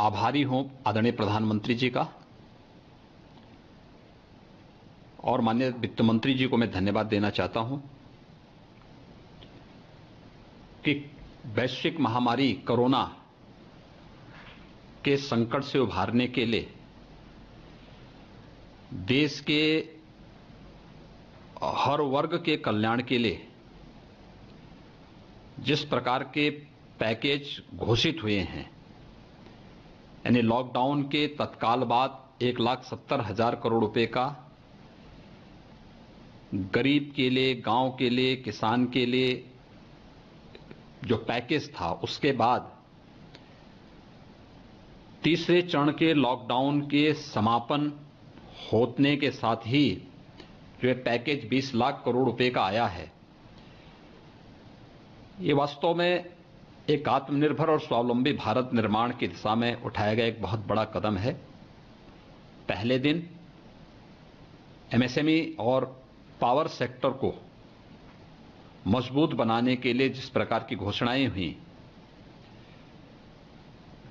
आभारी हूं आदरणीय प्रधानमंत्री जी का, और माननीय वित्त मंत्री जी को मैं धन्यवाद देना चाहता हूं कि वैश्विक महामारी कोरोना के संकट से उभारने के लिए देश के हर वर्ग के कल्याण के लिए जिस प्रकार के पैकेज घोषित हुए हैं, यानी लॉकडाउन के तत्काल बाद 1,70,000 करोड़ रुपए का गरीब के लिए, गांव के लिए, किसान के लिए जो पैकेज था, उसके बाद तीसरे चरण के लॉकडाउन के समापन होने के साथ ही जो ये पैकेज 20 लाख करोड़ रुपए का आया है, ये वास्तव में एक आत्मनिर्भर और स्वावलंबी भारत निर्माण की दिशा में उठाया गया एक बहुत बड़ा कदम है। पहले दिन एमएसएमई और पावर सेक्टर को मजबूत बनाने के लिए जिस प्रकार की घोषणाएं हुई,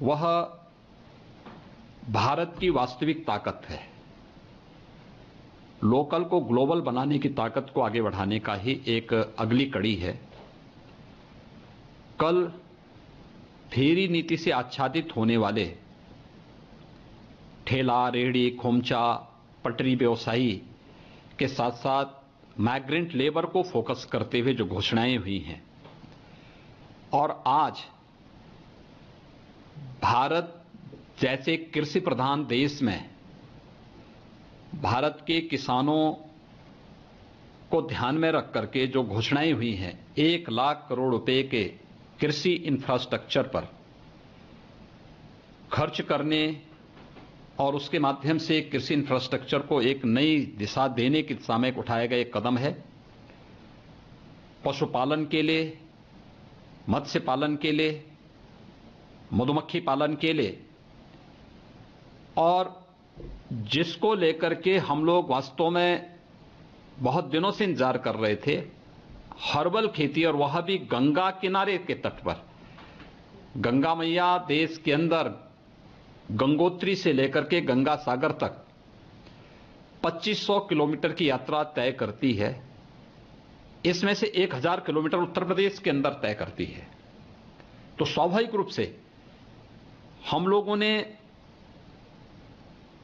वह भारत की वास्तविक ताकत है। लोकल को ग्लोबल बनाने की ताकत को आगे बढ़ाने का ही एक अगली कड़ी है। कल फेरी नीति से आच्छादित होने वाले ठेला, रेहड़ी, खोमचा, पटरी व्यवसायी के साथ साथ माइग्रेंट लेबर को फोकस करते हुए जो घोषणाएं हुई हैं, और आज भारत जैसे कृषि प्रधान देश में भारत के किसानों को ध्यान में रख करके जो घोषणाएं हुई हैं, 1 लाख करोड़ रुपए के कृषि इंफ्रास्ट्रक्चर पर खर्च करने और उसके माध्यम से कृषि इंफ्रास्ट्रक्चर को एक नई दिशा देने की दिशा में उठाया गया एक कदम है। पशुपालन के लिए, मत्स्य पालन के लिए, मधुमक्खी पालन के लिए, और जिसको लेकर के हम लोग वास्तव में बहुत दिनों से इंतजार कर रहे थे, हर्बल खेती, और वह भी गंगा किनारे के तट पर। गंगा मैया देश के अंदर गंगोत्री से लेकर के गंगा सागर तक 2500 किलोमीटर की यात्रा तय करती है। इसमें से 1000 किलोमीटर उत्तर प्रदेश के अंदर तय करती है। तो स्वाभाविक रूप से हम लोगों ने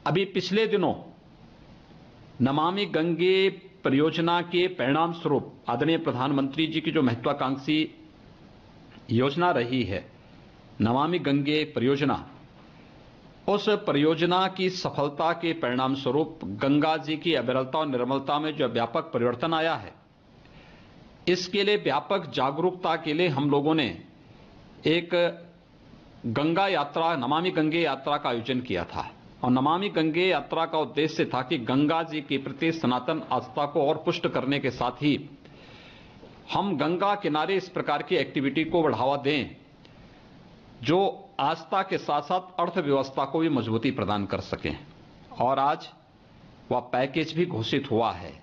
अभी पिछले दिनों नमामि गंगे परियोजना के परिणाम स्वरूप आदरणीय प्रधानमंत्री जी की जो महत्वाकांक्षी योजना रही है, नमामि गंगे परियोजना, उस परियोजना की सफलता के परिणाम स्वरूप गंगा जी की अविरलता और निर्मलता में जो व्यापक परिवर्तन आया है, इसके लिए व्यापक जागरूकता के लिए हम लोगों ने एक गंगा यात्रा, नमामि गंगे यात्रा का आयोजन किया था। और नमामि गंगे यात्रा का उद्देश्य था कि गंगा जी के प्रति सनातन आस्था को और पुष्ट करने के साथ ही हम गंगा किनारे इस प्रकार की एक्टिविटी को बढ़ावा दें जो आस्था के साथ साथ अर्थव्यवस्था को भी मजबूती प्रदान कर सकें। और आज वह पैकेज भी घोषित हुआ है।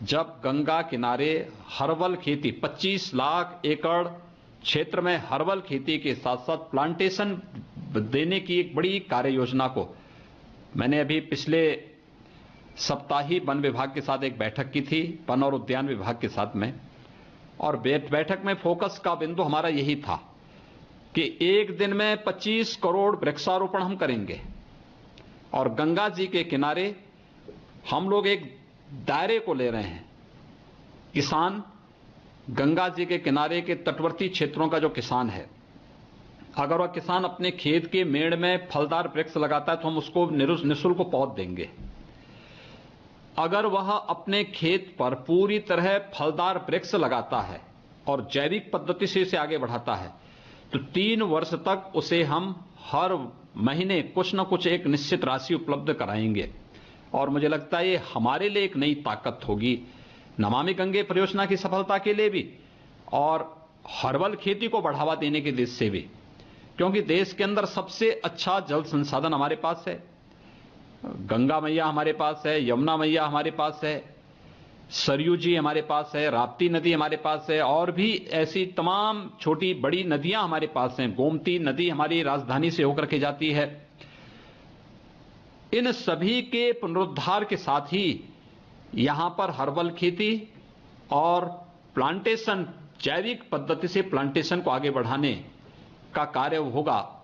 जब गंगा किनारे हर्बल खेती, 25 लाख एकड़ क्षेत्र में हर्बल खेती के साथ साथ प्लांटेशन देने की एक बड़ी कार्य योजना को मैंने अभी पिछले सप्ताह ही वन विभाग के साथ एक बैठक की थी, वन और उद्यान विभाग के साथ में, और बैठक में फोकस का बिंदु हमारा यही था कि एक दिन में 25 करोड़ वृक्षारोपण हम करेंगे। और गंगा जी के किनारे हम लोग एक दायरे को ले रहे हैं। किसान, गंगा जी के किनारे के तटवर्ती क्षेत्रों का जो किसान है, अगर वह किसान अपने खेत के मेड़ में फलदार वृक्ष लगाता है तो हम उसको निःशुल्क पौध देंगे। अगर वह अपने खेत पर पूरी तरह फलदार वृक्ष लगाता है और जैविक पद्धति से इसे आगे बढ़ाता है तो 3 वर्ष तक उसे हम हर महीने कुछ न कुछ एक निश्चित राशि उपलब्ध कराएंगे। और मुझे लगता है ये हमारे लिए एक नई ताकत होगी, नमामि गंगे परियोजना की सफलता के लिए भी और हर्बल खेती को बढ़ावा देने के दृष्टि से भी, क्योंकि देश के अंदर सबसे अच्छा जल संसाधन हमारे पास है। गंगा मैया हमारे पास है, यमुना मैया हमारे पास है, सरयू जी हमारे पास है, राप्ती नदी हमारे पास है, और भी ऐसी तमाम छोटी बड़ी नदियां हमारे पास हैं। गोमती नदी हमारी राजधानी से होकर के जाती है। इन सभी के पुनरुद्धार के साथ ही यहां पर हर्बल खेती और प्लांटेशन, जैविक पद्धति से प्लांटेशन को आगे बढ़ाने का कार्य होगा।